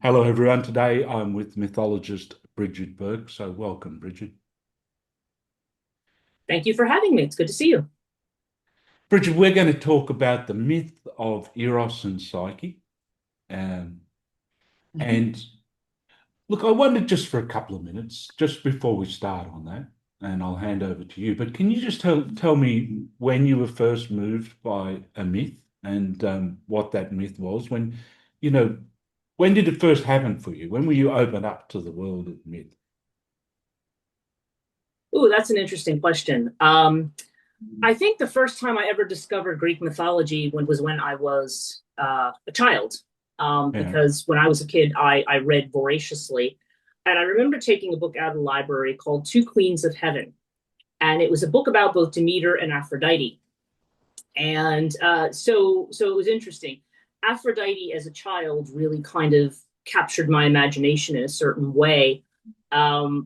Hello, everyone. Today I'm with mythologist Brigid Burke. So, welcome, Brigid. Thank you for having me. It's good to see you. Brigid, we're going to talk about the myth of Eros and Psyche. Um, Mhm. and look, I wondered just for a couple of minutes, just before we start on that, and I'll hand over to you. But can you just tell me when you were first moved by a myth and what that myth was? You know, when did it first happen for you? When were you opened up to the world of myth? Ooh, that's an interesting question. I think the first time I ever discovered Greek mythology was when I was a child. Yeah. Because when I was a kid, I read voraciously. And I remember taking a book out of the library called Two Queens of Heaven. And it was a book about both Demeter and Aphrodite. And so it was interesting. Aphrodite as a child really kind of captured my imagination in a certain way,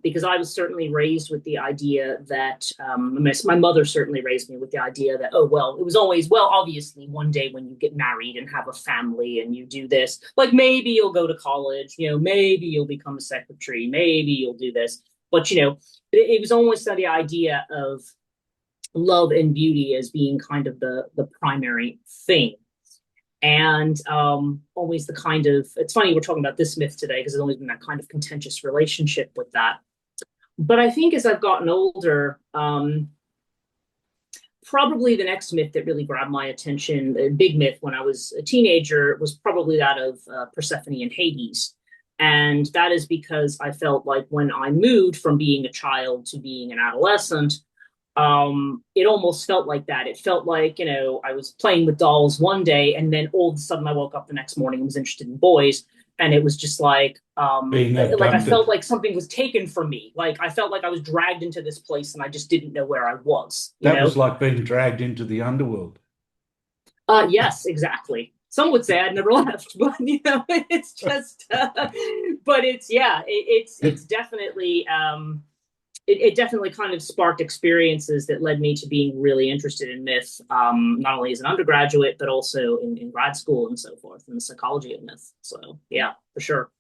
because I was certainly raised with the idea that my mother certainly raised me with the idea that, oh, well, it was always, well, obviously, one day when you get married and have a family and you do this, like maybe you'll go to college, maybe you'll become a secretary, maybe you'll do this. But, it was almost the idea of love and beauty as being kind of the primary thing. And always the kind of, it's funny we're talking about this myth today because there's always been that kind of contentious relationship with that. But I think as I've gotten older, probably the next myth that really grabbed my attention, a big myth when I was a teenager, was probably that of Persephone and Hades. And that is because I felt like when I moved from being a child to being an adolescent, it almost felt like that. It felt like, I was playing with dolls one day and then all of a sudden I woke up the next morning and was interested in boys. And it was just Being like I felt abducted. like something was taken from me. Like I felt like I was dragged into this place and I just didn't know where I was, you That was know? like being dragged into the underworld. Yes, exactly. Some would say I'd never left, but it's just, but it's definitely, it definitely kind of sparked experiences that led me to being really interested in myth, not only as an undergraduate, but also in grad school and so forth, in the psychology of myth. So, yeah, for sure.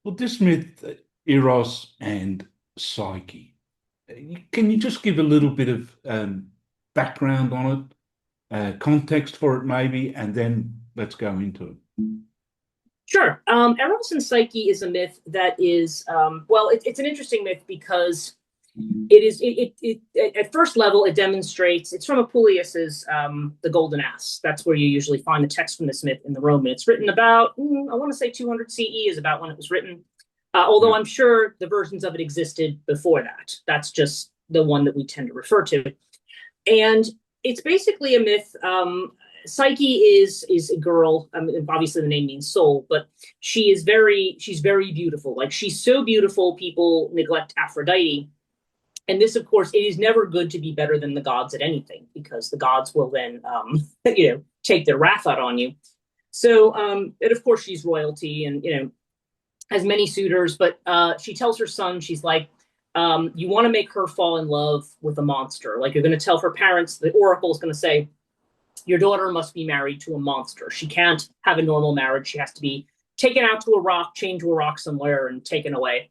Well, this myth, Eros and Psyche, can you just give a little bit of background on it, context for it maybe, and then let's go into it. Sure. Eros and Psyche is a myth that is, well, it's an interesting myth because at first level, it demonstrates, it's from Apuleius's The Golden Ass. That's where you usually find the text from this myth in the Roman. It's written about, I want to say 200 CE is about when it was written. Although Yeah. I'm sure the versions of it existed before that. That's just the one that we tend to refer to. And it's basically a myth. Psyche is a girl. I mean, obviously, the name means soul, but she's very beautiful. Like she's so beautiful, people neglect Aphrodite. And this, of course, it is never good to be better than the gods at anything because the gods will then, take their wrath out on you. So, and of course, she's royalty, and has many suitors. But she tells her son, she's like, you want to make her fall in love with a monster. Like you're going to tell her parents, the oracle is going to say, your daughter must be married to a monster. She can't have a normal marriage. She has to be taken out to a rock, chained to a rock somewhere, and taken away.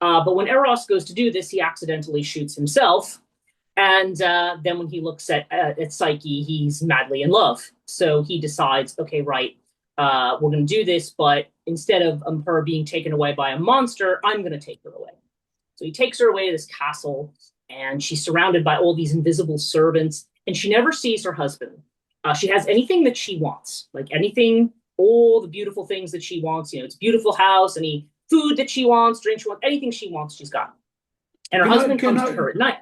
But when Eros goes to do this, he accidentally shoots himself. And then when he looks at Psyche, he's madly in love. So he decides, okay, right, we're going to do this, but instead of her being taken away by a monster, I'm going to take her away. So he takes her away to this castle, and she's surrounded by all these invisible servants, and she never sees her husband. She has anything that she wants, like anything, all the beautiful things that she wants. It's a beautiful house, any food that she wants, drink she wants, anything she wants, she's got. And her Can I husband can comes to I her at night.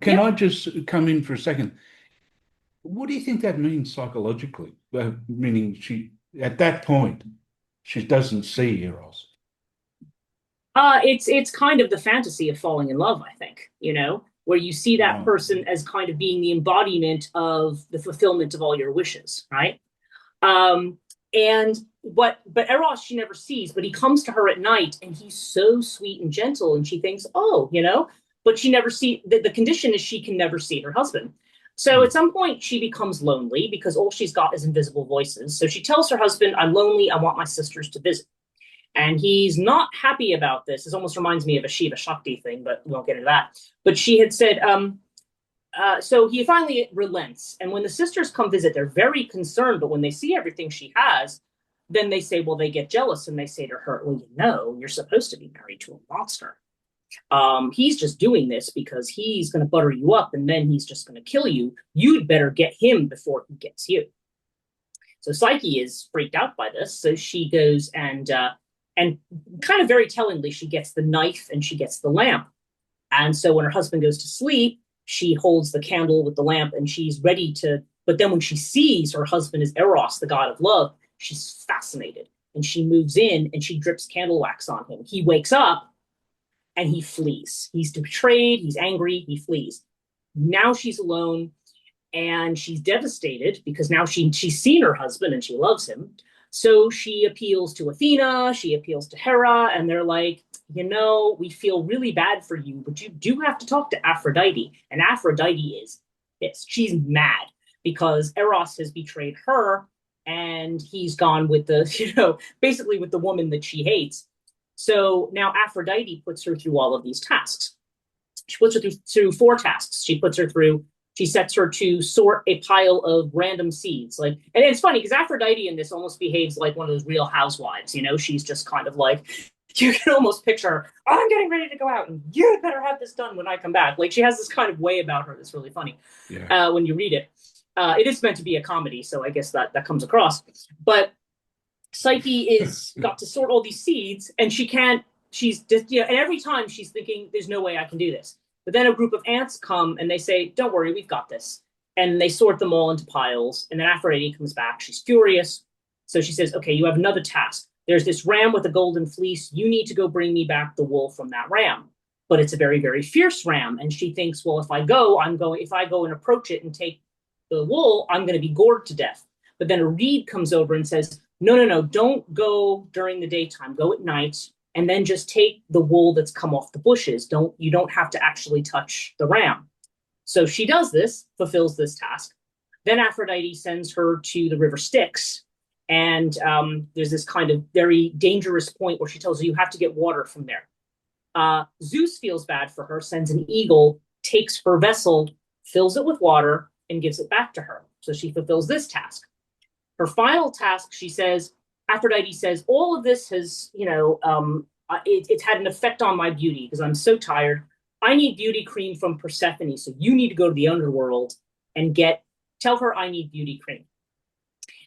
can Yep. I just come in for a second? What do you think that means psychologically? Meaning she at that point she doesn't see Eros. It's kind of the fantasy of falling in love, I think, where you see that Right. person as kind of being the embodiment of the fulfillment of all your wishes, right? Um, and but Eros she never sees, but he comes to her at night and he's so sweet and gentle, and she thinks, oh, but she never see the condition is she can never see her husband. So Mm. at some point, she becomes lonely because all she's got is invisible voices. So she tells her husband, I'm lonely. I want my sisters to visit. And he's not happy about this. This almost reminds me of a Shiva Shakti thing, but we won't get into that. But she had said, so he finally relents. And when the sisters come visit, they're very concerned. But when they see everything she has, then they say, well, they get jealous and they say to her, well, you're supposed to be married to a monster. He's just doing this because he's going to butter you up and then he's just going to kill you. You'd better get him before he gets you. So Psyche is freaked out by this. So she goes and kind of very tellingly, she gets the knife and she gets the lamp. And so when her husband goes to sleep, she holds the candle with the lamp and she's ready to. But then when she sees her husband is Eros, the god of love, she's fascinated and she moves in and she drips candle wax on him. He wakes up and he flees. He's betrayed. He's angry. He flees. Now she's alone and she's devastated because now she's seen her husband and she loves him. So she appeals to Athena, she appeals to Hera, and they're like, we feel really bad for you, but you do have to talk to Aphrodite. And Aphrodite is pissed. She's mad because Eros has betrayed her and he's gone with basically with the woman that she hates. So now Aphrodite puts her through all of these tasks. She puts her through 4 tasks. She sets her to sort a pile of random seeds. And it's funny because Aphrodite in this almost behaves like one of those Real Housewives. She's just kind of like, you can almost picture her, I'm getting ready to go out and you better have this done when I come back. Like she has this kind of way about her that's really funny when you read it. It is meant to be a comedy, so I guess that comes across. But Psyche is got to sort all these seeds and she's just, and every time she's thinking, there's no way I can do this. But then a group of ants come and they say, don't worry, we've got this. And they sort them all into piles. And then Aphrodite comes back. She's furious. So she says, okay, you have another task. There's this ram with a golden fleece. You need to go bring me back the wool from that ram. But it's a very, very fierce ram. And she thinks, well, if I go and approach it and take the wool, I'm going to be gored to death. But then a reed comes over and says, no, don't go during the daytime. Go at night. And then just take the wool that's come off the bushes. You don't have to actually touch the ram. So she does this, fulfills this task. Then Aphrodite sends her to the river Styx. And there's this kind of very dangerous point where she tells her you have to get water from there. Zeus feels bad for her, sends an eagle, takes her vessel, fills it with water, and gives it back to her. So she fulfills this task. Her final task, Aphrodite says, all of this has, it's had an effect on my beauty because I'm so tired. I need beauty cream from Persephone. So you need to go to the underworld and tell her I need beauty cream.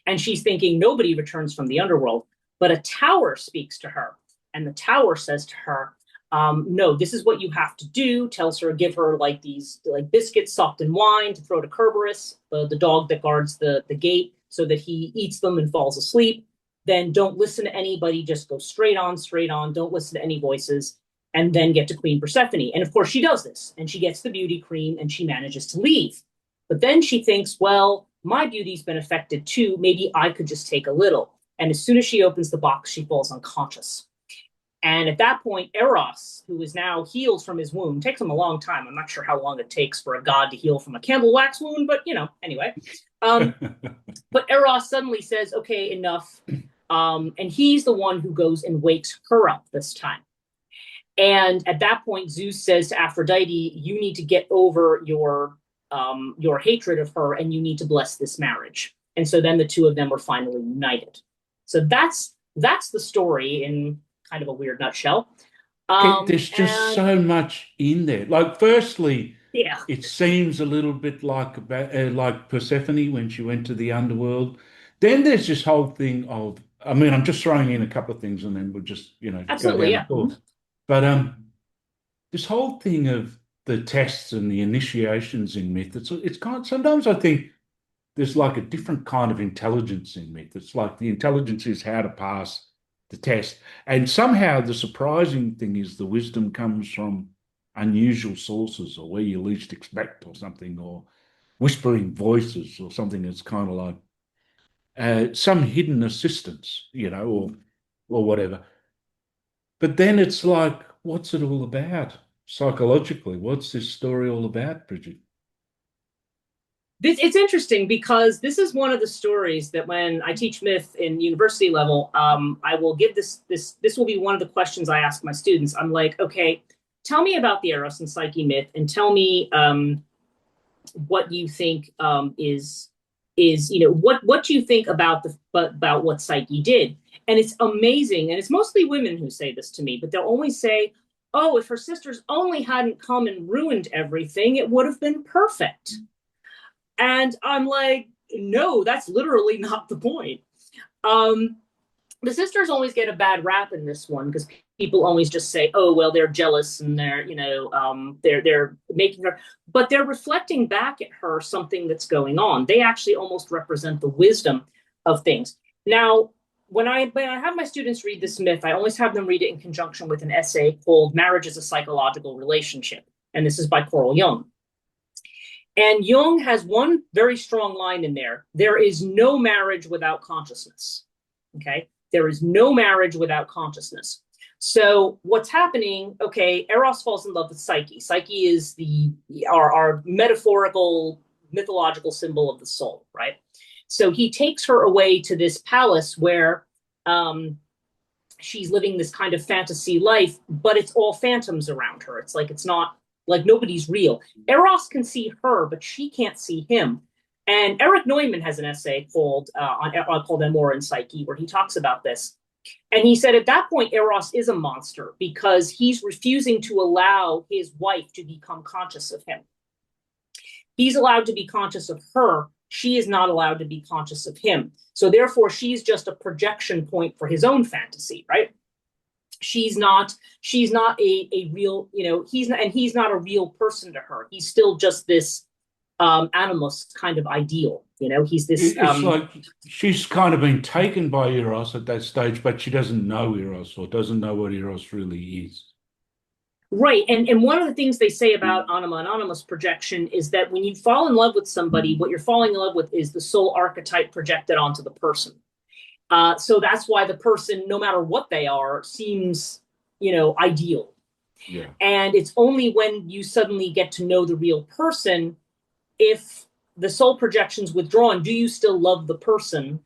And she's thinking nobody returns from the underworld, but a tower speaks to her. And the tower says to her, no, this is what you have to do. Tells her, give her these biscuits soaked in wine to throw to Kerberos, the dog that guards the gate, so that he eats them and falls asleep. Then don't listen to anybody, just go straight on. Don't listen to any voices, and then get to Queen Persephone. And of course she does this, and she gets the beauty cream, and she manages to leave. But then she thinks, well, my beauty's been affected too. Maybe I could just take a little. And as soon as she opens the box, she falls unconscious. And at that point, Eros, who is now healed from his wound, takes him a long time. I'm not sure how long it takes for a god to heal from a candle wax wound, but anyway. But Eros suddenly says, okay, enough. And he's the one who goes and wakes her up this time. And at that point, Zeus says to Aphrodite, you need to get over your hatred of her and you need to bless this marriage. And so then the two of them were finally united. So that's the story in kind of a weird nutshell. There's just so much in there. Firstly, Yeah. it seems a little bit like Persephone when she went to the underworld. Then there's this whole thing of, I mean, I'm just throwing in a couple of things and then we'll just, go Absolutely, down yeah. the course. But this whole thing of the tests and the initiations in myth, it's kind of, sometimes I think there's a different kind of intelligence in myth. It's like the intelligence is how to pass the test. And somehow the surprising thing is the wisdom comes from unusual sources or where you least expect or something, or whispering voices or something that's kind of like some hidden assistance, or whatever. But then it's like, what's it all about psychologically? What's this story all about, Brigid? It's interesting because this is one of the stories that when I teach myth in university level, I will give this will be one of the questions I ask my students. I'm like, okay, tell me about the Eros and Psyche myth, and tell me what you think is what you think about about what Psyche did. And it's amazing, and it's mostly women who say this to me, but they'll always say, "Oh, if her sisters only hadn't come and ruined everything, it would have been perfect." And I'm like, no, that's literally not the point. Um, the sisters always get a bad rap in this one because people always just say, "Oh, well, they're jealous and they're making her," but they're reflecting back at her something that's going on. They actually almost represent the wisdom of things. Now, when I have my students read this myth, I always have them read it in conjunction with an essay called "Marriage is a Psychological Relationship," and this is by Carl Jung. And Jung has one very strong line in there. There is no marriage without consciousness. Okay. There is no marriage without consciousness. So what's happening? Okay. Eros falls in love with Psyche. Psyche is our metaphorical, mythological symbol of the soul, right? So he takes her away to this palace where she's living this kind of fantasy life, but it's all phantoms around her. It's not like nobody's real. Eros can see her, but she can't see him. And Erich Neumann has an essay called Eros and Psyche, where he talks about this. And he said at that point, Eros is a monster because he's refusing to allow his wife to become conscious of him. He's allowed to be conscious of her. She is not allowed to be conscious of him. So therefore, she's just a projection point for his own fantasy, right? She's not a real, he's not a real person to her. He's still just this animus kind of ideal, he's this It's like she's kind of been taken by Eros at that stage, but she doesn't know Eros or doesn't know what Eros really is. Right. And one of the things they say about anima and animus projection is that when you fall in love with somebody, what you're falling in love with is the soul archetype projected onto the person. So that's why the person, no matter what they are, seems, ideal. Yeah. And it's only when you suddenly get to know the real person, if the soul projection's withdrawn, do you still love the person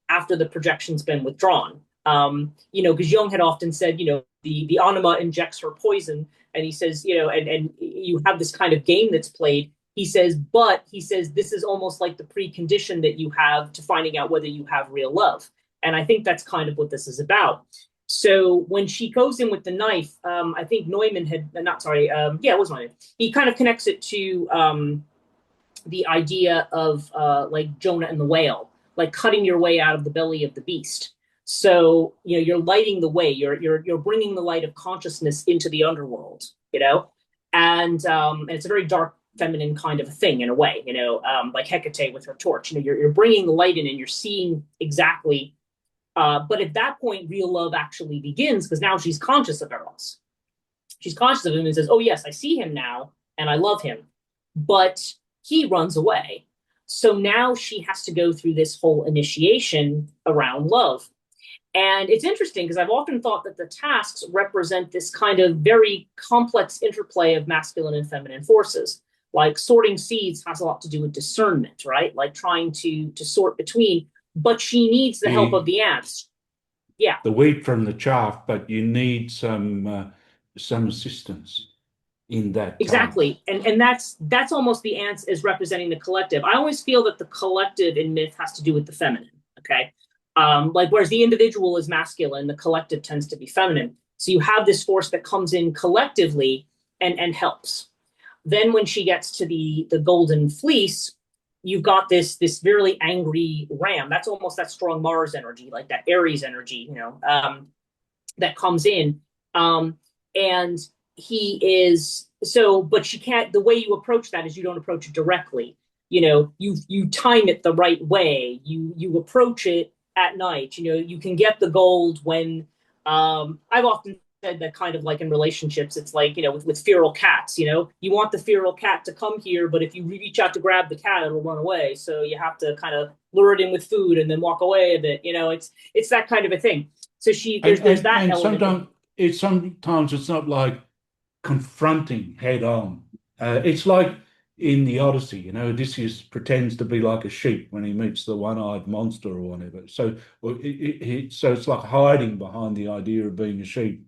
after the projection's been withdrawn? Because Jung had often said, the anima injects her poison, and he says, and you have this kind of game that's played. He says, this is almost like the precondition that you have to finding out whether you have real love. And I think that's kind of what this is about. So when she goes in with the knife, I think Neumann had, not sorry, it was Neumann. He kind of connects it to the idea of like Jonah and the whale, like cutting your way out of the belly of the beast. So you're lighting the way. You're bringing the light of consciousness into the underworld. And it's a very dark, feminine kind of a thing in a way. Like Hecate with her torch. You're bringing the light in, and you're seeing exactly. But at that point, real love actually begins because now she's conscious of Eros. She's conscious of him and says, "Oh yes, I see him now, and I love him," but he runs away. So now she has to go through this whole initiation around love. And it's interesting because I've often thought that the tasks represent this kind of very complex interplay of masculine and feminine forces. Like sorting seeds has a lot to do with discernment, right? Like trying to sort between, but she needs the help of the ants. Yeah. The wheat from the chaff, but you need some assistance in that task. Exactly. And that's almost the ants as representing the collective. I always feel that the collective in myth has to do with the feminine. Okay. Like whereas the individual is masculine, the collective tends to be feminine. So you have this force that comes in collectively and helps. Then when she gets to the golden fleece, you've got this really angry ram. That's almost that strong Mars energy, like that Aries energy, that comes in. And he is so, but she can't. The way you approach that is you don't approach it directly. You time it the right way. You approach it at night. You can get the gold when I've often said that kind of like in relationships, it's like, with feral cats, you want the feral cat to come here, but if you reach out to grab the cat, it'll run away. So you have to kind of lure it in with food and then walk away a bit. It's that kind of a thing. So there's that and element. sometimes it's not like confronting head on. It's like in the Odyssey. You know, Odysseus pretends to be like a sheep when he meets the one-eyed monster or whatever. So, so it's like hiding behind the idea of being a sheep.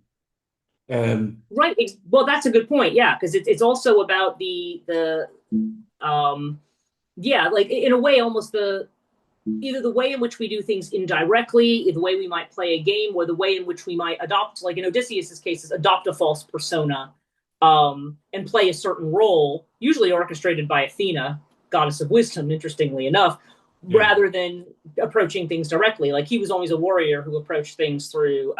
Right. Well, that's a good point. Yeah, because it's also about the yeah, like in a way, almost the either the way in which we do things indirectly, the way we might play a game, or the way in which we might adopt, like in Odysseus's cases, adopt a false persona, and play a certain role, usually orchestrated by Athena, goddess of wisdom, interestingly enough, yeah, rather than approaching things directly. Like he was always a warrior who approached things through,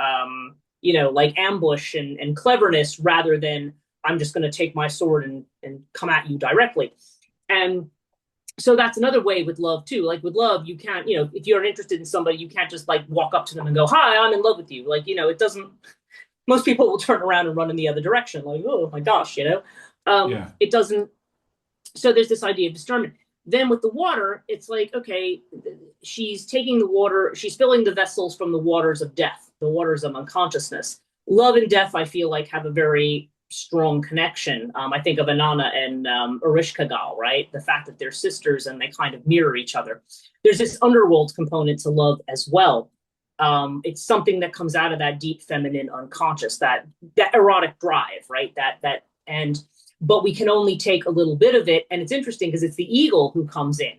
like ambush and cleverness, rather than I'm just going to take my sword and come at you directly. And so that's another way with love too. Like with love, you can't, if you're interested in somebody, you can't just like walk up to them and go, "Hi, I'm in love with you." Like, it doesn't. Most people will turn around and run in the other direction, like, "Oh my gosh." yeah. It doesn't. So there's this idea of discernment. Then with the water, it's like, okay, she's taking the water, she's filling the vessels from the waters of death, the waters of unconsciousness. Love and death, I feel like, have a very strong connection. I think of Inanna and Ereshkigal, right? The fact that they're sisters and they kind of mirror each other. There's this underworld component to love as well. It's something that comes out of that deep feminine unconscious, that erotic drive, right? And but we can only take a little bit of it. And it's interesting because it's the eagle who comes in,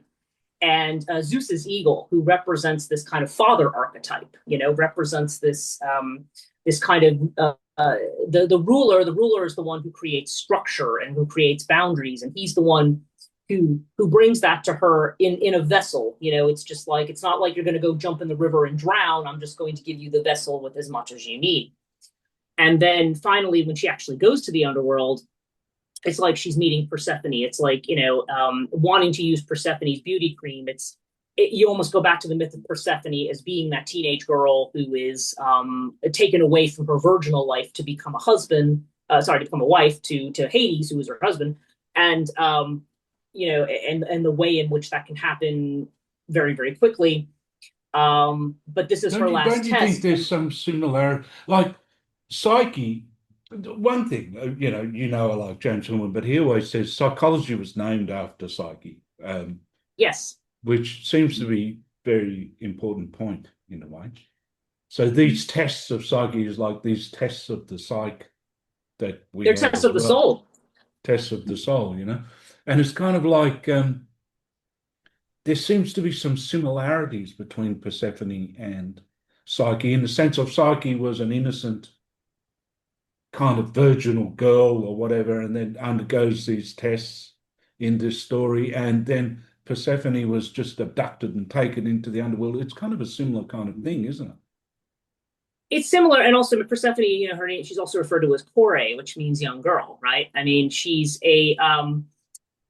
and Zeus's eagle, who represents this kind of father archetype, represents this kind of the ruler. The ruler is the one who creates structure and who creates boundaries, and he's the one who brings that to her in a vessel. It's just like, it's not like you're going to go jump in the river and drown. I'm just going to give you the vessel with as much as you need. And then finally, when she actually goes to the underworld, it's like she's meeting Persephone. It's like, wanting to use Persephone's beauty cream. You almost go back to the myth of Persephone as being that teenage girl who is taken away from her virginal life to become to become a wife to Hades, who was her husband. And, and the way in which that can happen very, very quickly. But this is her Don't last you think test. there's some similarity? Like Psyche, one thing, I like James Hillman, but he always says psychology was named after Psyche, Yes. which seems to be very important point in a way. So these tests of Psyche is like these tests of the psyche that we They're have tests as of the well, soul. tests of the soul, and it's kind of like there seems to be some similarities between Persephone and Psyche in the sense of Psyche was an innocent kind of virginal girl or whatever, and then undergoes these tests in this story, and then Persephone was just abducted and taken into the underworld. It's kind of a similar kind of thing, isn't it? It's similar, and also Persephone, her name, she's also referred to as Kore, which means young girl, right? I mean, she's a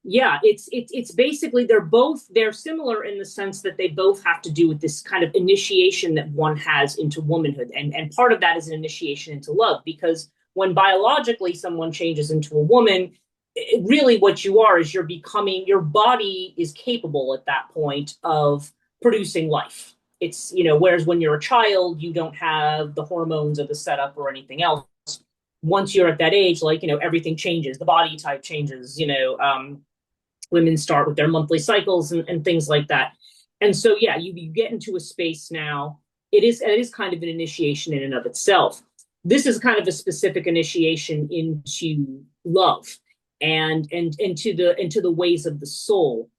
yeah, it's basically they're similar in the sense that they both have to do with this kind of initiation that one has into womanhood, and part of that is an initiation into love, because when biologically someone changes into a woman, really what you are is your body is capable at that point of producing life. It's, whereas when you're a child, you don't have the hormones or the setup or anything else. Once you're at that age, like, everything changes, the body type changes, women start with their monthly cycles and things like that. And so, yeah, you get into a space now. It is kind of an initiation in and of itself. This is kind of a specific initiation into love and into the ways of the soul.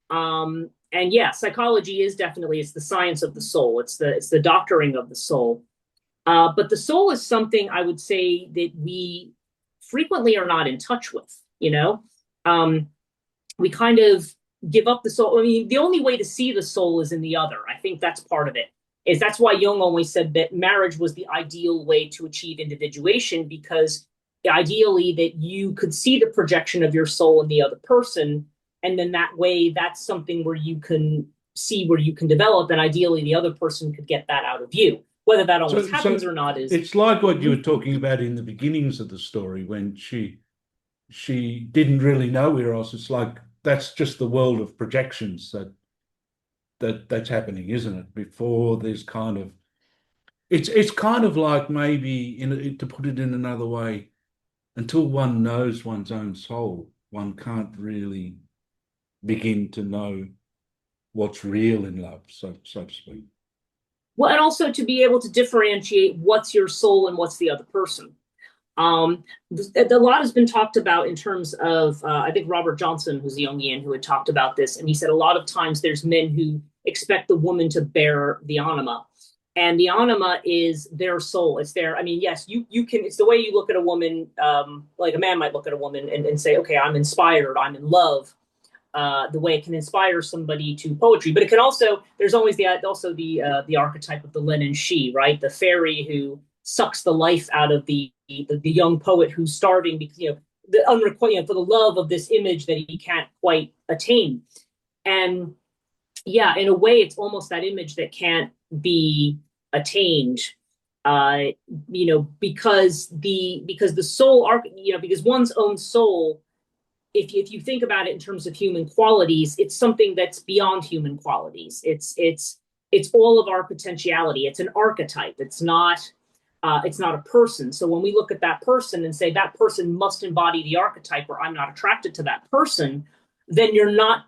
And yeah, psychology is definitely, it's the science of the soul. It's the doctoring of the soul. But the soul is something I would say that we frequently are not in touch with. We kind of give up the soul. I mean, the only way to see the soul is in the other. I think that's part of it. That's why Jung always said that marriage was the ideal way to achieve individuation, because ideally that you could see the projection of your soul in the other person, and then that way that's something where you can see where you can develop, and ideally the other person could get that out of you. Whether that always So happens or not is it's like what you Mhm. were talking about in the beginnings of the story when she didn't really know Eros. It's like that's just the world of projections that's happening, isn't it? Before there's kind of it's kind of like maybe to put it in another way, until one knows one's own soul. one can't really begin to know what's real in love, so to speak. Well, and also to be able to differentiate what's your soul and what's the other person. A lot has been talked about in terms of, I think Robert Johnson, who's a Jungian, who had talked about this, and he said a lot of times there's men who expect the woman to bear the anima, and the anima is their soul. It's their, I mean, yes, you can, it's the way you look at a woman, like a man might look at a woman and say, okay, I'm inspired, I'm in love. The way it can inspire somebody to poetry, but it can also, there's always the archetype of the Lenin she, right? The fairy who sucks the life out of the young poet who's starving because, the unrequited, for the love of this image that he can't quite attain. And yeah, in a way, it's almost that image that can't be attained. Uh, because the soul arc, because one's own soul, if you think about it in terms of human qualities, it's something that's beyond human qualities. It's all of our potentiality. It's an archetype. It's not a person. So when we look at that person and say that person must embody the archetype, or I'm not attracted to that person, then you're not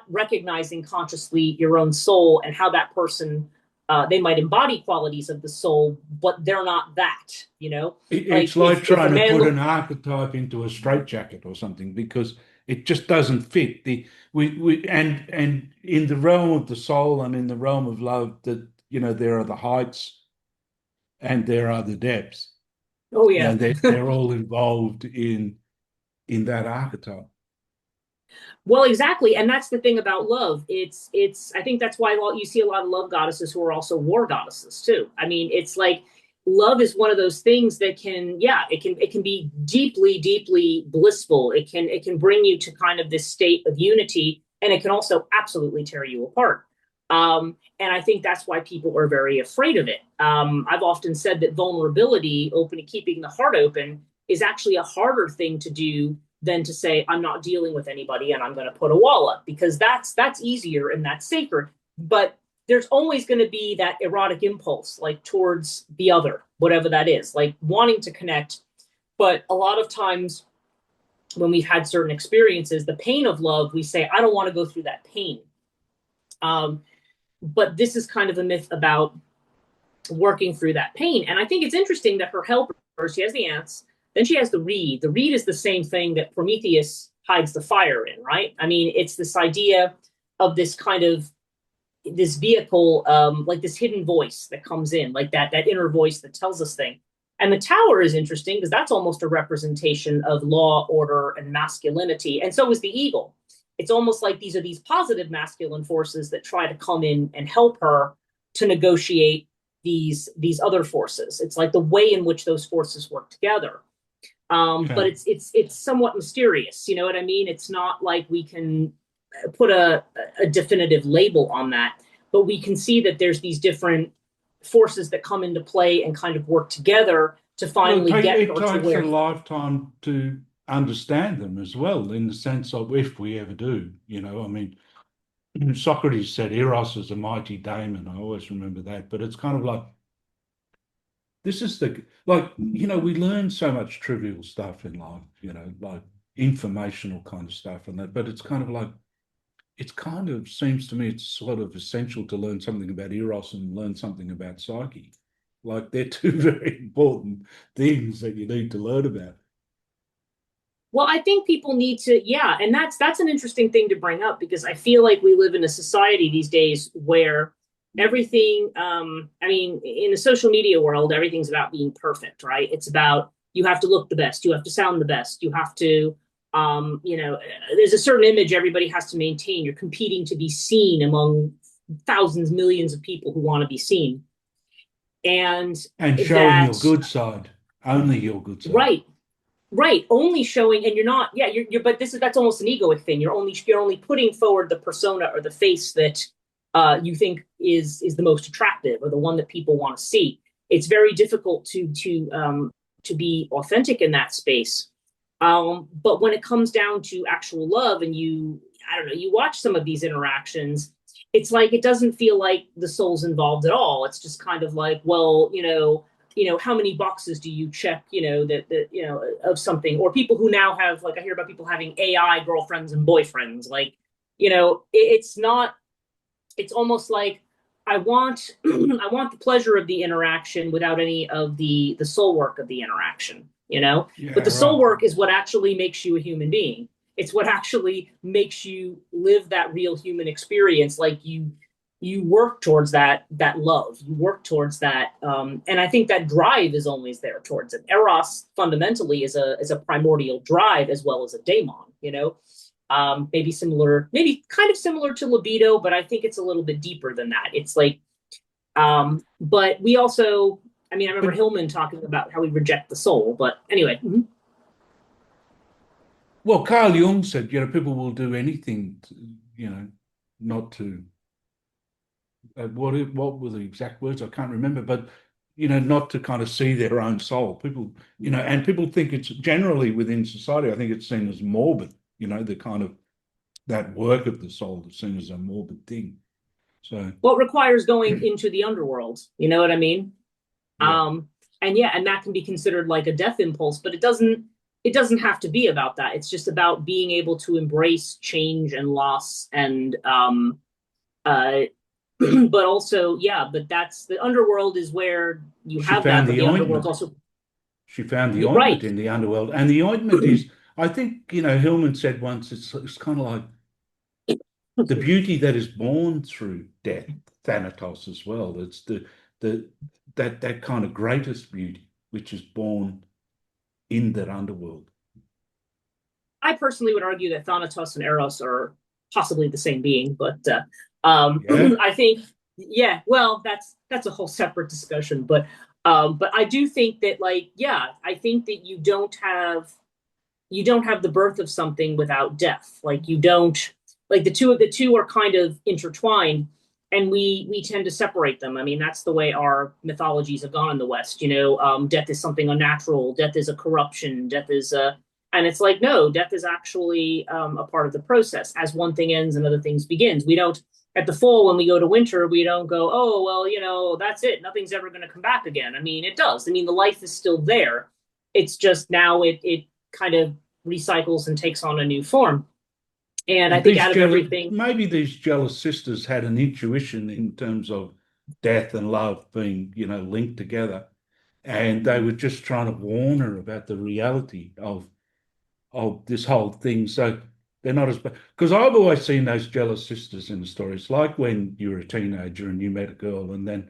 recognizing consciously your own soul and how that person, they might embody qualities of the soul, but they're not that, It's like if a trying to man put look, an archetype into a straitjacket or something because it just doesn't fit. And in the realm of the soul and in the realm of love, that there are the heights and there are the depths. oh yeah. They're all involved in that archetype. Well, exactly, and that's the thing about love. It's. I think that's why you see a lot of love goddesses who are also war goddesses too. I mean, it's like love is one of those things that can, yeah, it can be deeply, deeply blissful. It can bring you to kind of this state of unity, and it can also absolutely tear you apart. And I think that's why people are very afraid of it. I've often said that vulnerability, keeping the heart open, is actually a harder thing to do than to say I'm not dealing with anybody and I'm going to put a wall up, because that's easier and that's safer. But there's always going to be that erotic impulse, like towards the other, whatever that is, like wanting to connect. But a lot of times when we've had certain experiences, the pain of love, we say, I don't want to go through that pain. But this is kind of a myth about working through that pain. And I think it's interesting that her helper, she has the ants, then she has the reed. The reed is the same thing that Prometheus hides the fire in, right? I mean, it's this idea of this kind of this vehicle, like this hidden voice that comes in, like that inner voice that tells us things. And the tower is interesting because that's almost a representation of law, order, and masculinity. And so is the eagle. It's almost like these positive masculine forces that try to come in and help her to negotiate these other forces. It's like the way in which those forces work together. Okay. But it's somewhat mysterious. You know what I mean? It's not like we can put a definitive label on that, but we can see that there's these different forces that come into play and kind of work together to Well, finally get it her to takes a where. lifetime to understand them as well, in the sense of if we ever do, I mean, Socrates said Eros is a mighty Daemon. I always remember that. But it's kind of like, this is we learn so much trivial stuff in life, like informational kind of stuff and that. But it's kind of like, it's kind of seems to me it's sort of essential to learn something about Eros and learn something about Psyche. Like they're two very important things that you need to learn about. Well, I think people need to, yeah, and that's an interesting thing to bring up because I feel like we live in a society these days where everything, I mean, in the social media world, everything's about being perfect, right? It's about you have to look the best, you have to sound the best, you have to, there's a certain image everybody has to maintain. You're competing to be seen among thousands, millions of people who want to be seen, and And showing your that, good side, only your good side. right. Right, only showing, and you're not, yeah, but that's almost an egoic thing. You're only putting forward the persona or the face that you think is the most attractive or the one that people want to see. It's very difficult to be authentic in that space. But when it comes down to actual love, and I don't know, you watch some of these interactions, it's like it doesn't feel like the soul's involved at all. It's just kind of like, well, how many boxes do you check, of something, or people who now have, like, I hear about people having AI girlfriends and boyfriends, like, it's not, it's almost like I want I want the pleasure of the interaction without any of the soul work of the interaction, But Yeah, the soul right. work is what actually makes you a human being. It's what actually makes you live that real human experience. Like you work towards that love. You work towards that, and I think that drive is always there towards it. Eros fundamentally is a primordial drive as well as a daemon. Maybe kind of similar to libido, but I think it's a little bit deeper than that. It's like, but we also, I mean, I remember But Hillman talking about how we reject the soul. But anyway, well, Carl Jung said, people will do anything, not to. What were the exact words? I can't remember, but not to kind of see their own soul. People, and people think it's generally within society. I think it's seen as morbid. The kind of that work of the soul is seen as a morbid thing. So what requires going into the underworld? You know what I mean? yeah, And yeah, and that can be considered like a death impulse, but it doesn't have to be about that. It's just about being able to embrace change and loss and uh but also, yeah, but that's the underworld is where you she have that, found but the the underworld's ointment. also She found the ointment right. in the underworld, and the ointment is. I think Hillman said once. It's kind of like the beauty that is born through death, Thanatos as well. It's the that kind of greatest beauty which is born in that underworld. I personally would argue that Thanatos and Eros are possibly the same being, but Yeah, I think, yeah, well, that's a whole separate discussion. But I do think that, like, yeah, I think that you don't have the birth of something without death. Like, you don't, like, the two are kind of intertwined, and we tend to separate them. I mean, that's the way our mythologies have gone in the West. Death is something unnatural. Death is a corruption. Death is a And it's like, no, death is actually a part of the process. As one thing ends, another thing begins. We don't, at the fall, when we go to winter, we don't go, oh, well, that's it. Nothing's ever going to come back again. I mean, it does. I mean, the life is still there. It's just now it kind of recycles and takes on a new form. And I and think out of everything, maybe these jealous sisters had an intuition in terms of death and love being linked together, and they were just trying to warn her about the reality of this whole thing. So they're not as bad. Because I've always seen those jealous sisters in the stories, like when you were a teenager and you met a girl, and then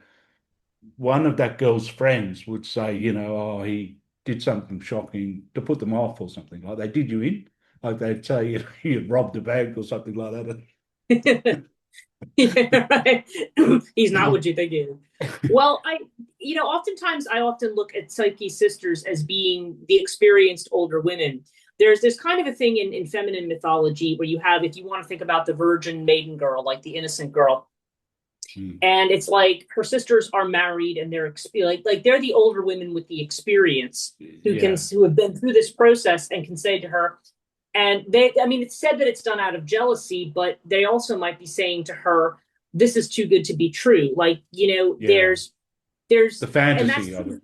one of that girl's friends would say, oh, he did something shocking to put them off or something like they did you in. Like they'd say, you robbed a bank or something like that. yeah, right. He's not what you think he is. Well, oftentimes I often look at Psyche sisters as being the experienced older women. There's this kind of a thing in feminine mythology where you have, if you want to think about the virgin maiden girl, like the innocent girl, Mm. and it's like her sisters are married and they're like they're the older women with the experience Yeah, who have been through this process and can say to her, and I mean, it's said that it's done out of jealousy, but they also might be saying to her, this is too good to be true. Like, yeah. The and that's fantasy of true, it.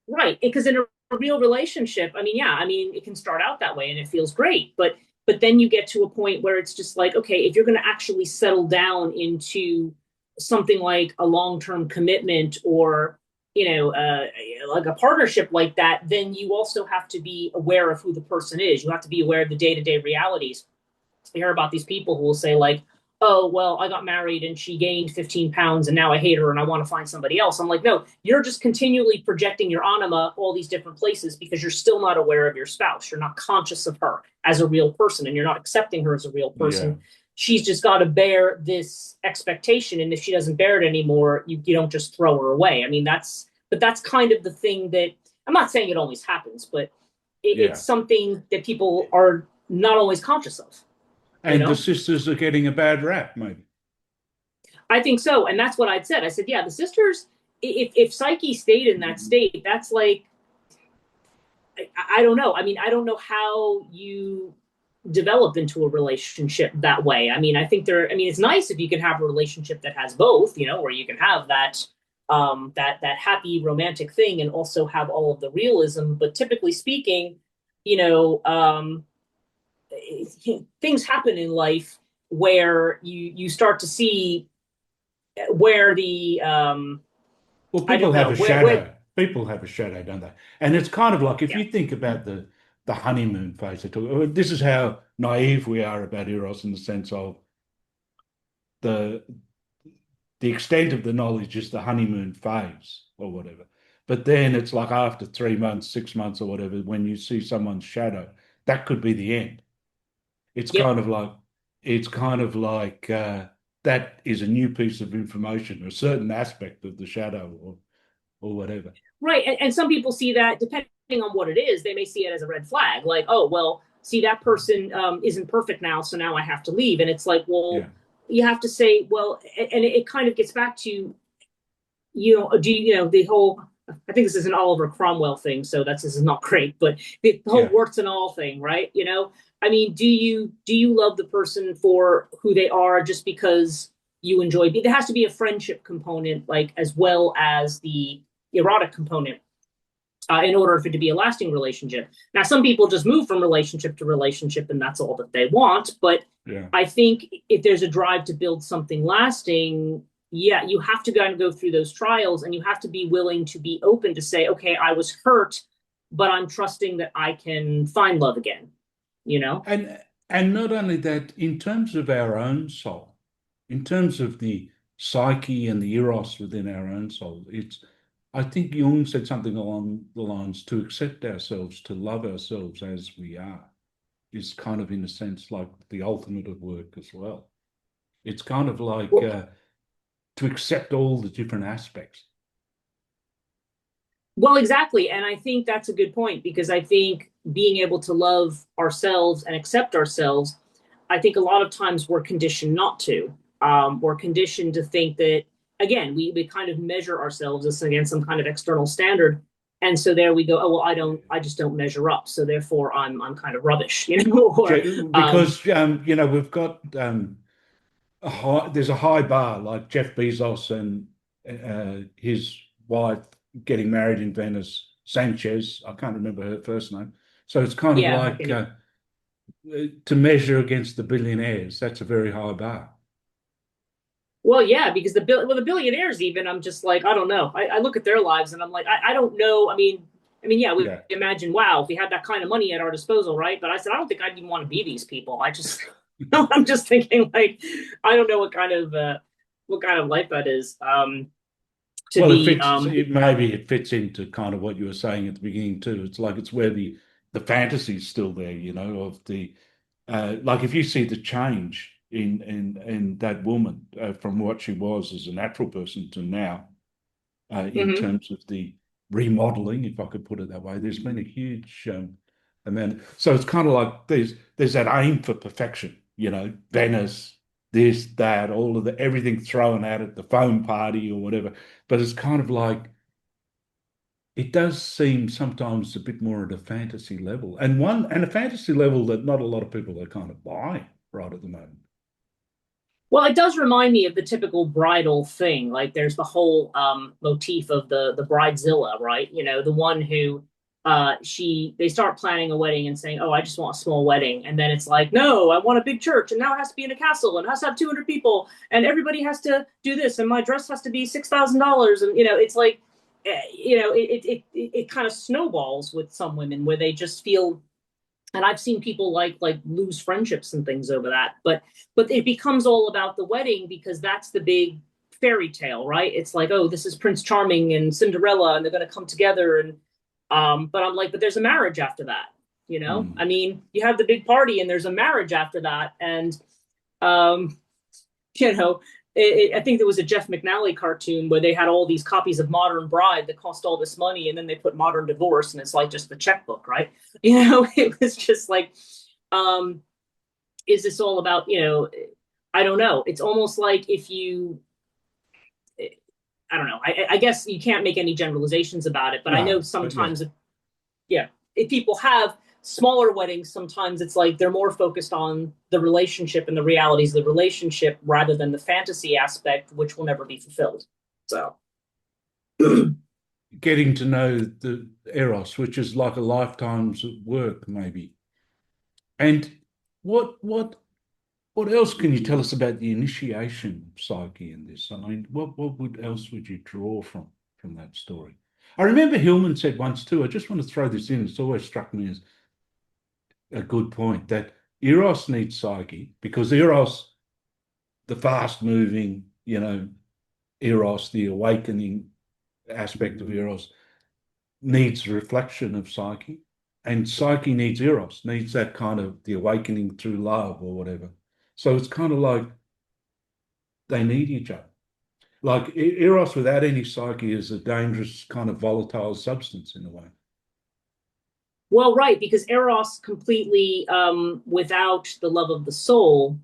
right? Because in a real relationship, I mean, yeah, I mean, it can start out that way and it feels great, but then you get to a point where it's just like, okay, if you're going to actually settle down into something like a long-term commitment, or like a partnership like that, then you also have to be aware of who the person is. You have to be aware of the day-to-day realities. I hear about these people who will say, like, oh, well, I got married and she gained 15 pounds and now I hate her and I want to find somebody else. I'm like, no, you're just continually projecting your anima all these different places because you're still not aware of your spouse. You're not conscious of her as a real person, and you're not accepting her as a real Yeah. person. She's just got to bear this expectation. And if she doesn't bear it anymore, you don't just throw her away. I mean, that's kind of the thing that, I'm not saying it always happens, but it's Yeah. something that people are not always conscious of, you And the know? sisters are getting a bad rap, maybe. I think so. And that's what I'd said. I said, yeah, the sisters, if Psyche stayed in that state, that's like, I don't know. I mean, I don't know how you develop into a relationship that way. I mean, I think it's nice if you can have a relationship that has both, where you can have that, that happy romantic thing and also have all of the realism. But typically speaking, you know, things happen in life where you start to see where the Well, I people don't have know a where shadow. People have a shadow, don't they? And it's kind of like if yeah you think about the honeymoon phase, they talk, this is how naive we are about Eros in the sense of the the extent of the knowledge is the honeymoon phase or whatever. But then it's like after 3 months, 6 months or whatever, when you see someone's shadow, that could be the end. It's yep kind of like it's kind of like that is a new piece of information, a certain aspect of the shadow or whatever. right and some people see that depending on what it is they may see it as a red flag like oh well see that person isn't perfect now so now I have to leave and it's like well Yeah, you have to say well and it kind of gets back to the whole I think this is an Oliver Cromwell thing, so this is not great, but the whole yeah. warts and all thing, right? I mean, do you love the person for who they are just because you enjoy? There has to be a friendship component, like as well as the erotic component, in order for it to be a lasting relationship. Now, some people just move from relationship to relationship, and that's all that they want. But Yeah. I think if there's a drive to build something lasting, yeah, you have to kind of go through those trials, and you have to be willing to be open to say, okay, I was hurt, but I'm trusting that I can find love again. You know? And not only that, in terms of our own soul, in terms of the psyche and the eros within our own soul, it's I think Jung said something along the lines to accept ourselves, to love ourselves as we are, is kind of in a sense like the ultimate of work as well. It's kind of like Well, to accept all the different aspects. Well, exactly. And I think that's a good point because I think being able to love ourselves and accept ourselves, I think a lot of times we're conditioned not to. We're conditioned to think that, again, we kind of measure ourselves as against some kind of external standard. And so there we go, oh, well, I just don't measure up. So therefore I'm kind of rubbish, or, Because we've got there's a high bar like Jeff Bezos and his wife getting married in Venice, Sanchez. I can't remember her first name. So it's kind of yeah, I like can. to measure against the billionaires. That's a very high bar. Well, yeah, because the billionaires even I'm just like I don't know. I look at their lives and I'm like I don't know. I mean, yeah, we Yeah, imagine wow if we had that kind of money at our disposal, right? But I said I don't think I'd even want to be these people. I just I'm just thinking like I don't know what kind of life that is. To well, be maybe it fits into kind of what you were saying at the beginning too. It's like it's where the fantasy is still there, of the like if you see the change in that woman from what she was as a natural person to now, in mhm. terms of the remodeling, if I could put it that way, there's been a huge amount. So it's kind of like there's that aim for perfection, Venice, this, that, all of the everything thrown at it, the foam party or whatever. But it's kind of like it does seem sometimes a bit more at a fantasy level, and a fantasy level that not a lot of people are kind of buying right at the moment. Well, it does remind me of the typical bridal thing. Like there's the whole motif of the bridezilla, right? The one who they start planning a wedding and saying, "Oh, I just want a small wedding," and then it's like, "No, I want a big church, and now it has to be in a castle, and it has to have 200 people, and everybody has to do this, and my dress has to be $6,000," and it's like, it kind of snowballs with some women where they just feel and I've seen people like lose friendships and things over that. But it becomes all about the wedding because that's the big fairy tale, right? It's like, oh, this is Prince Charming and Cinderella, and they're going to come together. And but I'm like, but there's a marriage after that. I Mm. mean, you have the big party, and there's a marriage after that, and um, you know, I think there was a Jeff McNally cartoon where they had all these copies of Modern Bride that cost all this money, and then they put Modern Divorce, and it's like just the checkbook, right? It was just like, um, is this all about, I don't know. It's almost like if you, I don't know. I guess you can't make any generalizations about it, but I know No, but yeah. sometimes, yeah, if people have smaller weddings, sometimes it's like they're more focused on the relationship and the realities of the relationship rather than the fantasy aspect, which will never be fulfilled. So, getting to know the Eros, which is like a lifetime's work, maybe. And what what what else can you tell us about the initiation of Psyche in this? I mean, else would you draw from that story? I remember Hillman said once too, I just want to throw this in, it's always struck me as a good point, that Eros needs Psyche because Eros, the fast moving, Eros, the awakening aspect of Eros, needs reflection of Psyche. And Psyche needs Eros, needs that kind of the awakening through love or whatever. So it's kind of like they need each other. Like Eros without any Psyche is a dangerous kind of volatile substance in a way. Well, right, because Eros completely, without the love of the soul,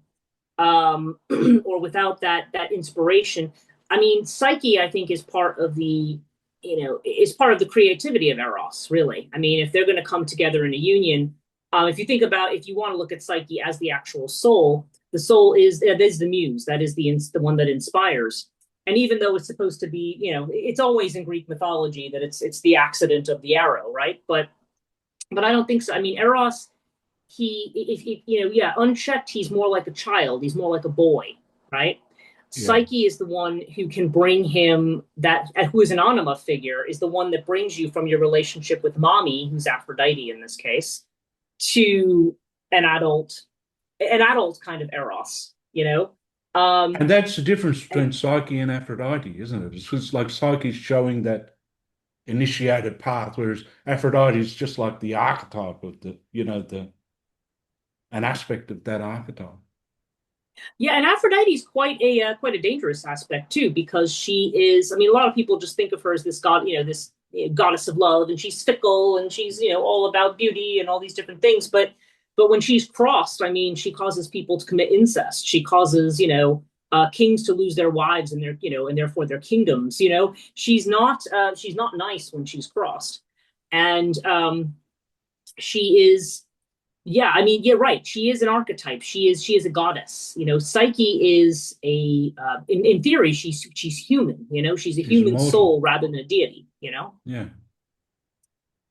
or without that inspiration. I mean, Psyche, I think, is part of is part of the creativity of Eros, really. I mean, if they're going to come together in a union, if you want to look at Psyche as the actual soul, the soul is the muse, that is the one that inspires. And even though it's supposed to be, it's always in Greek mythology that it's the accident of the arrow, right? But I don't think so. I mean, Eros, unchecked, he's more like a child. He's more like a boy, right? Yeah. Psyche is the one who can bring him who is an anima figure, is the one that brings you from your relationship with mommy, who's Aphrodite in this case, to an adult kind of Eros, you know? And that's the difference And between Psyche and Aphrodite, isn't it? It's like Psyche's showing that initiated path, whereas Aphrodite is just like the archetype of an aspect of that archetype. yeah, and Aphrodite is quite a dangerous aspect too, because she is. I mean, a lot of people just think of her as this god, this goddess of love, and she's fickle, and she's all about beauty and all these different things. But when she's crossed, I mean, she causes people to commit incest. She causes kings to lose their wives and and therefore their kingdoms. She's not nice when she's crossed, and she is. Yeah, I mean, you're right. She is an archetype. She is a goddess. Psyche is in theory she's human. She's a She's human immortal. soul rather than a deity. Yeah.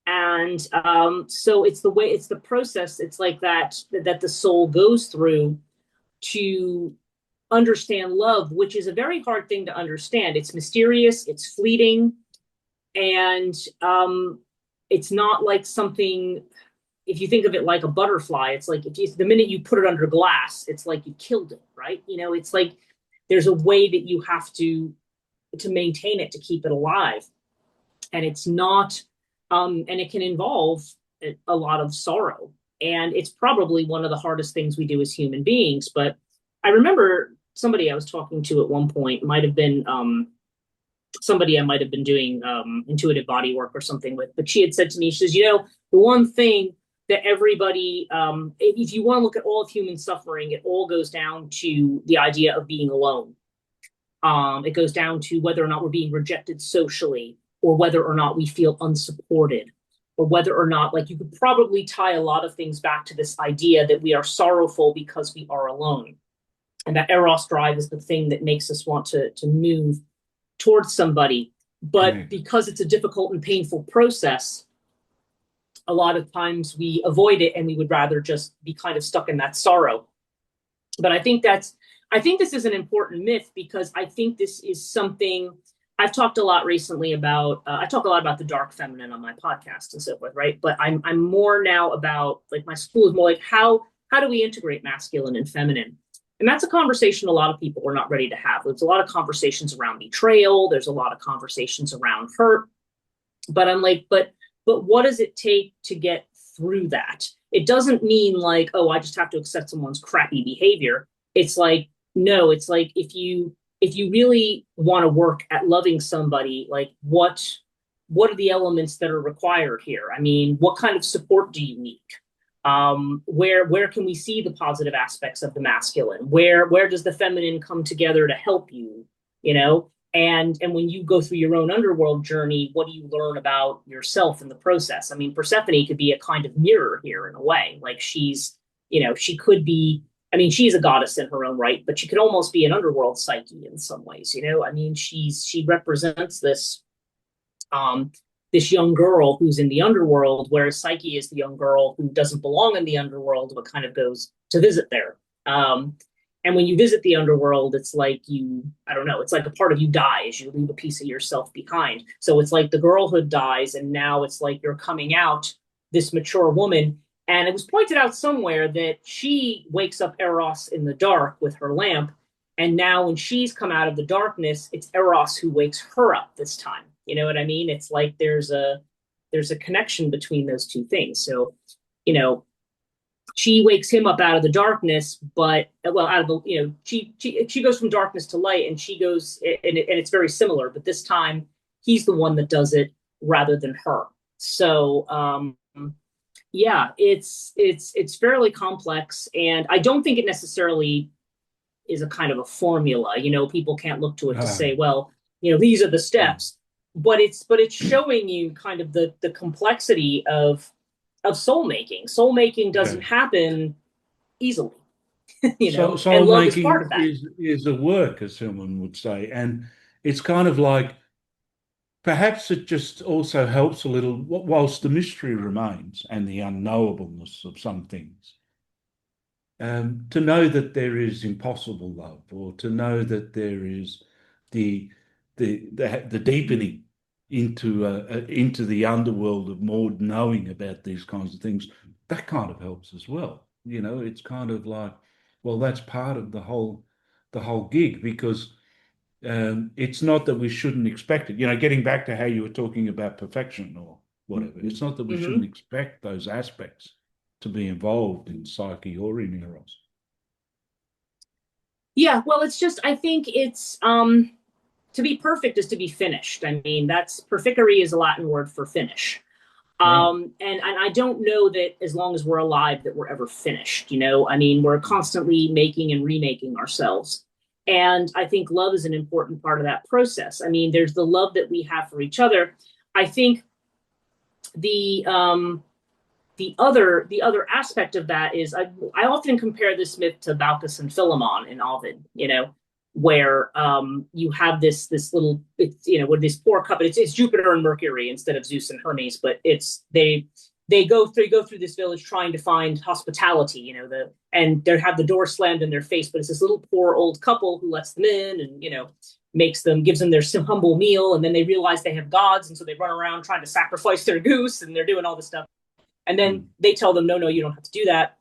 And so it's the process. It's like that the soul goes through to understand love, which is a very hard thing to understand. It's mysterious. It's fleeting, and it's not like something. If you think of it like a butterfly, it's like the minute you put it under glass, it's like you killed it, right? It's like there's a way that you have to maintain it, to keep it alive, and it's not, and it can involve a lot of sorrow, and it's probably one of the hardest things we do as human beings. But I remember somebody I was talking to at one point, might have been somebody I might have been doing intuitive body work or something with, but she had said to me, she says, the one thing that everybody, if you want to look at all of human suffering, it all goes down to the idea of being alone. It goes down to whether or not we're being rejected socially, or whether or not we feel unsupported, or whether or not, like, you could probably tie a lot of things back to this idea that we are sorrowful because we are alone. And that Eros drive is the thing that makes us want to move towards somebody. But Connect. because it's a difficult and painful process, a lot of times we avoid it, and we would rather just be kind of stuck in that sorrow. But I think this is an important myth, because I think this is something I've talked a lot recently about. I talk a lot about the dark feminine on my podcast and so forth, right? But I'm more now about, like, my school is more like how do we integrate masculine and feminine? And that's a conversation a lot of people are not ready to have. There's a lot of conversations around betrayal. There's a lot of conversations around hurt. But I'm like, but what does it take to get through that? It doesn't mean like, oh, I just have to accept someone's crappy behavior. It's like, no, it's like, if you really want to work at loving somebody, like, what are the elements that are required here? I mean, what kind of support do you need? Where can we see the positive aspects of the masculine? Where does the feminine come together to help you? And when you go through your own underworld journey, what do you learn about yourself in the process? I mean, Persephone could be a kind of mirror here in a way. Like, she could be, I mean, she's a goddess in her own right, but she could almost be an underworld Psyche in some ways. I mean, she represents this um, this young girl who's in the underworld, whereas Psyche is the young girl who doesn't belong in the underworld, but kind of goes to visit there. And when you visit the underworld, it's like I don't know, it's like a part of you dies. You leave a piece of yourself behind. So it's like the girlhood dies, and now it's like you're coming out, this mature woman. And it was pointed out somewhere that she wakes up Eros in the dark with her lamp. And now when she's come out of the darkness, it's Eros who wakes her up this time. You know what I mean? It's like there's a connection between those two things. So, you know, she wakes him up out of the darkness, but well, out of the she goes from darkness to light, and she goes and it's very similar, but this time he's the one that does it rather than her. So yeah, it's fairly complex, and I don't think it necessarily is a kind of a formula. You know, people can't look to it to say, well, these are the steps, but it's showing you kind of the complexity of soul making. Soul making doesn't happen easily, Soul and love is making part of that. is a work, as someone would say, and it's kind of like perhaps it just also helps a little, whilst the mystery remains and the unknowableness of some things, to know that there is impossible love, or to know that there is the the deepening into the underworld of more knowing about these kinds of things. That kind of helps as well. It's kind of like, well, that's part of the whole gig, because it's not that we shouldn't expect it. Getting back to how you were talking about perfection or whatever, it's not that we shouldn't Mm-hmm. expect those aspects to be involved in Psyche or in Eros. Yeah, well, it's just I think it's to be perfect is to be finished. I mean, that's perficery is a Latin word for finish. Yeah. And I don't know that as long as we're alive that we're ever finished. I mean, we're constantly making and remaking ourselves. And I think love is an important part of that process. I mean, there's the love that we have for each other. I think the the other aspect of that is I often compare this myth to Baucis and Philemon in Ovid, where you have this little with this poor couple. It's Jupiter and Mercury instead of Zeus and Hermes, but it's they go through this village trying to find hospitality, and they have the door slammed in their face, but it's this little poor old couple who lets them in and gives them their humble meal, and then they realize they have gods, and so they run around trying to sacrifice their goose, and they're doing all this stuff. And then Mm. they tell them, no, no, you don't have to do that.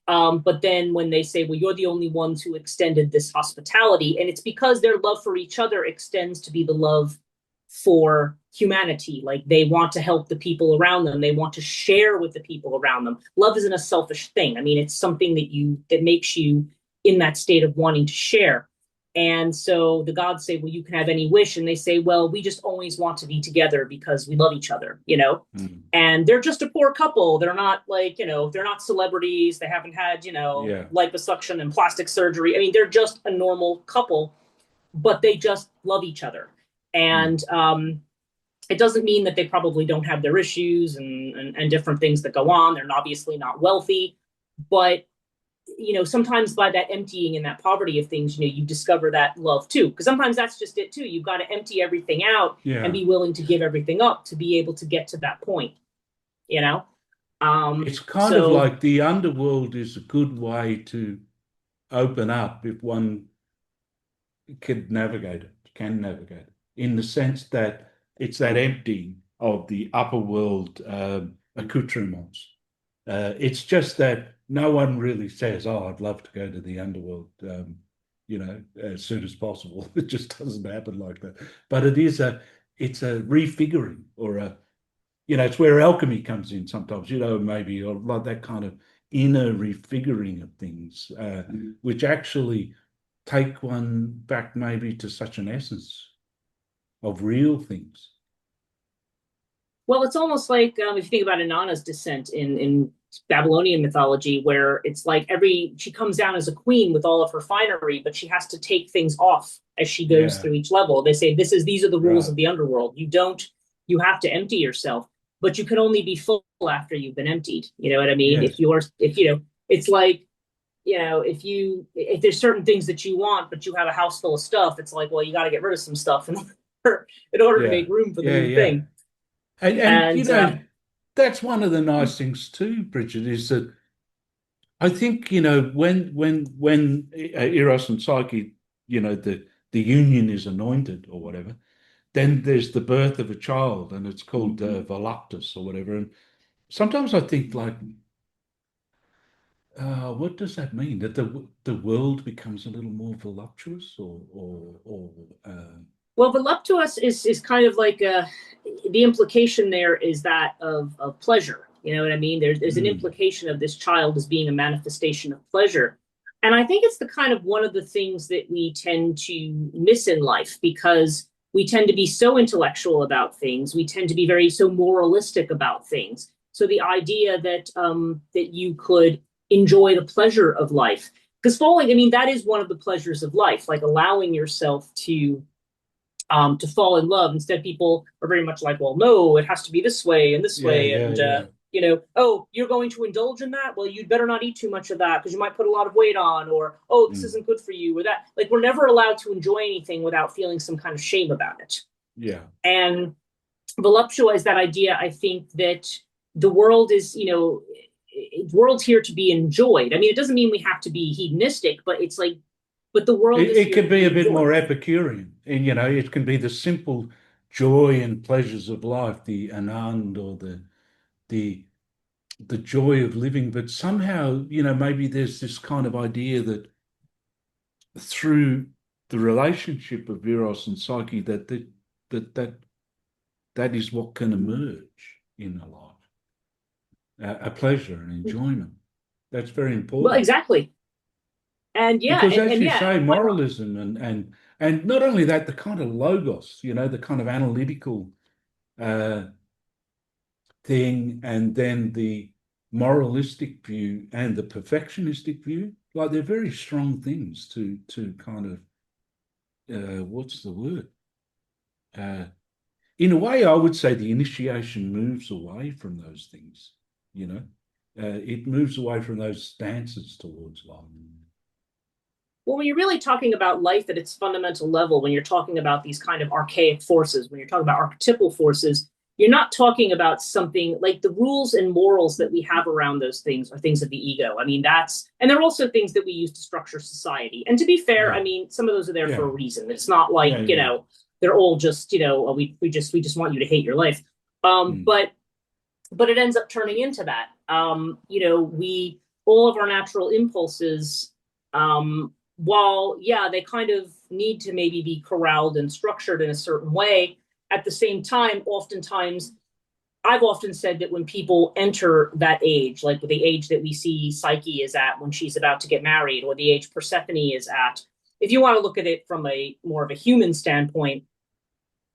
But then when they say, well, you're the only ones who extended this hospitality, and it's because their love for each other extends to be the love for humanity. Like they want to help the people around them. They want to share with the people around them. Love isn't a selfish thing. I mean, it's something that makes you in that state of wanting to share. And so the gods say, well, you can have any wish. And they say, well, we just always want to be together because we love each other. Mm. And they're just a poor couple. They're not they're not celebrities. They haven't had, Yeah. liposuction and plastic surgery. I mean, they're just a normal couple, but they just love each other. Mm. And it doesn't mean that they probably don't have their issues and different things that go on. They're obviously not wealthy, but sometimes by that emptying and that poverty of things, you discover that love too. Because sometimes that's just it too. You've got to empty everything out and Yeah. be willing to give everything up to be able to get to that point, you know? It's kind of So, like the underworld is a good way to open up if one can navigate it, in the sense that it's that emptying of the upper world accoutrements. It's just that no one really says, "Oh, I'd love to go to the underworld," as soon as possible. It just doesn't happen like that. But it's a refiguring, or it's where alchemy comes in sometimes. Maybe, or like that kind of inner refiguring of things, which actually take one back maybe to such an essence of real things. well, it's almost like if you think about Inanna's descent in Babylonian mythology, where it's like she comes down as a queen with all of her finery, but she has to take things off as she goes Yeah, through each level. They say these are the rules right. of the underworld. You have to empty yourself, but you can only be full after you've been emptied. You know what I mean? Yes. It's like, if there's certain things that you want, but you have a house full of stuff, it's like, well, you got to get rid of some stuff in order to Yeah. make room for the Yeah. new Yeah. thing. And And that's one of the nice things too, Bridget, is that I think, when Eros and Psyche, the union is anointed or whatever, then there's the birth of a child, and it's called voluptus or whatever. And sometimes I think like, what does that mean? That the world becomes a little more voluptuous, or well, voluptuous is kind of like the implication there is that of pleasure. You know what I mean? There's an mm, implication of this child as being a manifestation of pleasure. And I think it's the kind of one of the things that we tend to miss in life because we tend to be so intellectual about things. We tend to be very so moralistic about things. So the idea that you could enjoy the pleasure of life, because falling, I mean, that is one of the pleasures of life, like allowing yourself to fall in love. Instead, people are very much like, well, no, it has to be this way and this yeah, way. yeah, And, yeah. oh, you're going to indulge in that? Well, you'd better not eat too much of that because you might put a lot of weight on, or, oh, this Mm, isn't good for you, or that. Like, we're never allowed to enjoy anything without feeling some kind of shame about it. yeah. And voluptua is that idea, I think, that the world is, world's here to be enjoyed. I mean, it doesn't mean we have to be hedonistic, but it's like, but the world is It here can to be be a bit enjoyed. more Epicurean, and it can be the simple joy and pleasures of life, the anand, or the the joy of living. But somehow, maybe there's this kind of idea that through the relationship of Eros and Psyche, that that is what can emerge in a life, a pleasure and enjoyment. That's very Well, important. exactly. And yeah, Because as and you yeah, say, what moralism and not only that, the kind of logos, the kind of analytical uh, thing, and then the moralistic view and the perfectionistic view, like they're very strong things to kind of what's the word? Uh, in a way, I would say the initiation moves away from those things. You know, it moves away from those stances towards life. well, when you're really talking about life at its fundamental level, when you're talking about these kind of archaic forces, when you're talking about archetypal forces, you're not talking about something like the rules and morals that we have around those things are things of the ego. I mean, and they're also things that we use to structure society. And to be fair, Yeah, I mean, some of those are there for yeah, a reason. It's not like, yeah, yeah. they're all just, oh, we just want you to hate your life. Um, Mm. but but it ends up turning into that. We all of our natural impulses, while yeah, they kind of need to maybe be corralled and structured in a certain way. At the same time, oftentimes, I've often said that when people enter that age, like the age that we see Psyche is at when she's about to get married, or the age Persephone is at, if you want to look at it from a more of a human standpoint,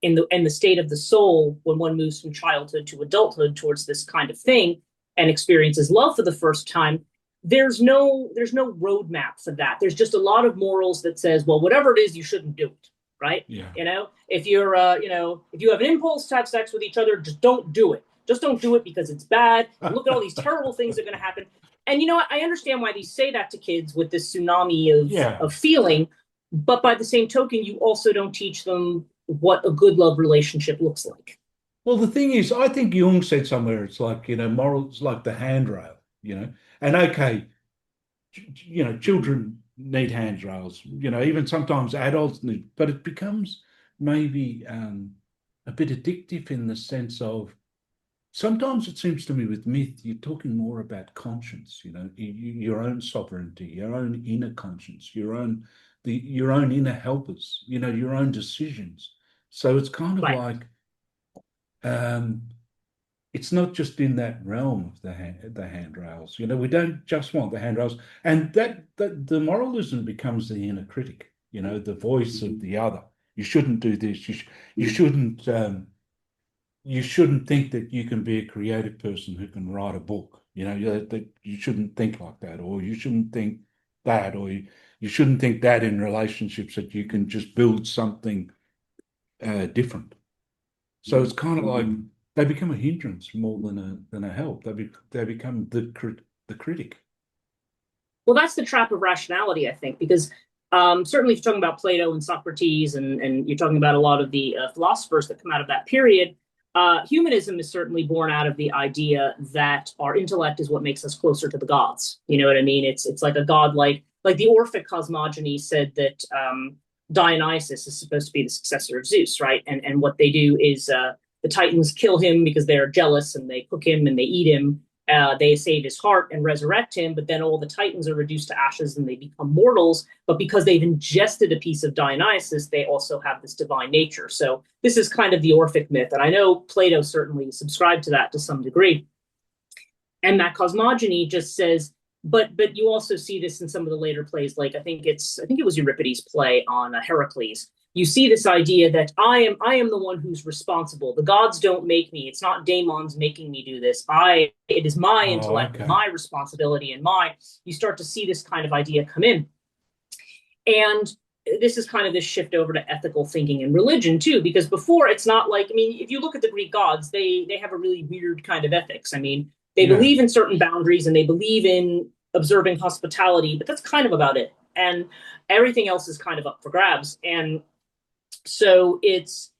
in the state of the soul when one moves from childhood to adulthood towards this kind of thing and experiences love for the first time, there's no roadmap for that. There's just a lot of morals that says, well, whatever it is, you shouldn't do it, right? Yeah. If you're if you have an impulse to have sex with each other, just don't do it. Just don't do it because it's bad. And look at all these terrible things that are going to happen. And I understand why they say that to kids with this tsunami of Yeah. of feeling, but by the same token, you also don't teach them what a good love relationship looks like. Well, the thing is, I think Jung said somewhere it's like, morals like the handrail. And okay, children need handrails, even sometimes adults need, but it becomes maybe a bit addictive in the sense of sometimes it seems to me with myth, you're talking more about conscience, your own sovereignty, your own inner conscience, your own inner helpers, your own decisions. So it's kind of Right. like um, it's not just in that realm of the handrails. We don't just want the handrails, and that the moralism becomes the inner critic. The voice of the other. You shouldn't do this. You shouldn't. You shouldn't think that you can be a creative person who can write a book. That you shouldn't think like that, or you shouldn't think that, or you shouldn't think that in relationships that you can just build something different. So it's kind of like they become a hindrance more than a help. They become the critic. Well, that's the trap of rationality, I think, because Certainly, if you're talking about Plato and Socrates, and you're talking about a lot of the philosophers that come out of that period, humanism is certainly born out of the idea that our intellect is what makes us closer to the gods. You know what I mean? It's like a god like the Orphic cosmogony said that Dionysus is supposed to be the successor of Zeus, right? And what they do is the Titans kill him because they're jealous and they cook him and they eat him. They save his heart and resurrect him, but then all the Titans are reduced to ashes and they become mortals. But because they've ingested a piece of Dionysus, they also have this divine nature. So this is kind of the Orphic myth. And I know Plato certainly subscribed to that to some degree. And that cosmogony just says, but you also see this in some of the later plays, like I think it was Euripides' play on Heracles. You see this idea that I am the one who's responsible. The gods don't make me. It's not daemons making me do this. It is my intellect, okay. my responsibility, and you start to see this kind of idea come in. And this is kind of this shift over to ethical thinking and religion too, because before it's not like, I mean, if you look at the Greek gods, they have a really weird kind of ethics. I mean, they believe in certain boundaries and they believe in observing hospitality, but that's kind of about it. And everything else is kind of up for grabs. And so it's,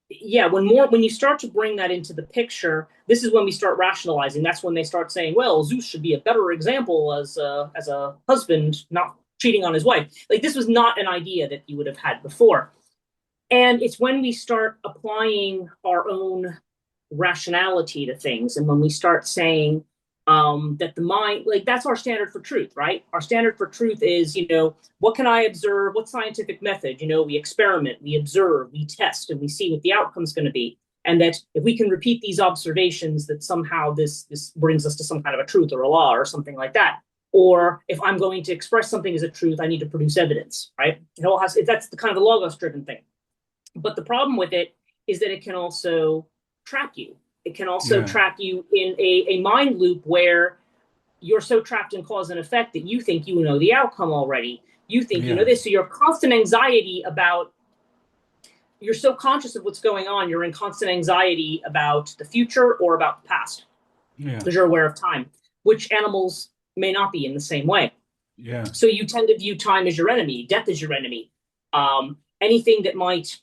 yeah, when you start to bring that into the picture, this is when we start rationalizing. That's when they start saying, well, Zeus should be a better example as a husband, not cheating on his wife. Like, this was not an idea that you would have had before. And it's when we start applying our own rationality to things, and when we start saying that the mind, like, that's our standard for truth, right? Our standard for truth is, what can I observe? What scientific method? We experiment, we observe, we test, and we see what the outcome's going to be. And that if we can repeat these observations, that somehow this brings us to some kind of a truth or a law or something like that. Or if I'm going to express something as a truth, I need to produce evidence, right? That's the kind of the logos-driven thing. But the problem with it is that it can also trap you. It can also trap you in a mind loop where you're so trapped in cause and effect that you think you know the outcome already. You think you know this. So your constant anxiety about, you're so conscious of what's going on, you're in constant anxiety about the future or about the past. Because you're aware of time, which animals may not be in the same way. So you tend to view time as your enemy, death as your enemy. Anything that might,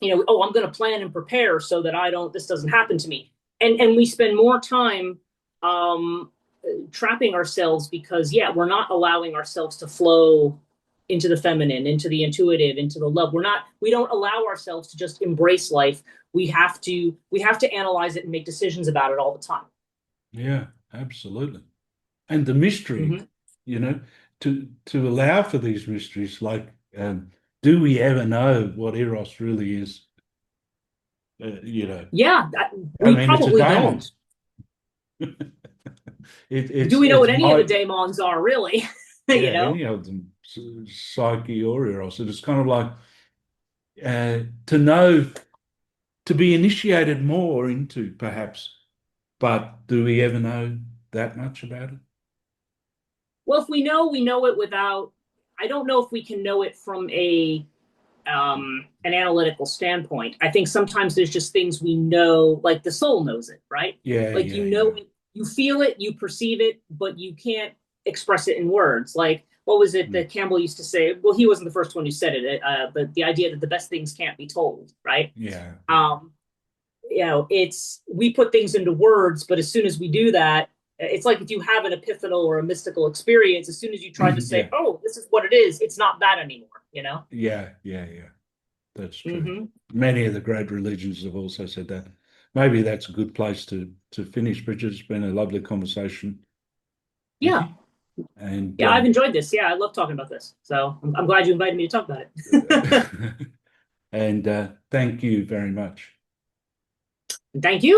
I'm going to plan and prepare so that this doesn't happen to me. And we spend more time trapping ourselves because, we're not allowing ourselves to flow into the feminine, into the intuitive, into the love. We don't allow ourselves to just embrace life. We have to analyze it and make decisions about it all the time. Yeah, absolutely. And the mystery, to allow for these mysteries, like, do we ever know what Eros really is? Yeah, we probably don't. Do we know what any of the daemons are, really? Any of them, Psyche or Eros. It's kind of like to know, to be initiated more into, perhaps, but do we ever know that much about it? Well, if we know it without, I don't know if we can know it from an analytical standpoint. I think sometimes there's just things we know, like the soul knows it, right? Like, it, you feel it, you perceive it, but you can't express it in words. Like, what was it that Campbell used to say? Well, he wasn't the first one who said it, but the idea that the best things can't be told, right? We put things into words, but as soon as we do that, it's like if you have an epiphanal or a mystical experience, as soon as you try to say, oh, this is what it is, it's not that anymore, Yeah. That's true. Many of the great religions have also said that. Maybe that's a good place to finish, Brigid. It's been a lovely conversation. Yeah. And I've enjoyed this. Yeah, I love talking about this. So I'm glad you invited me to talk about it. And thank you very much. Thank you.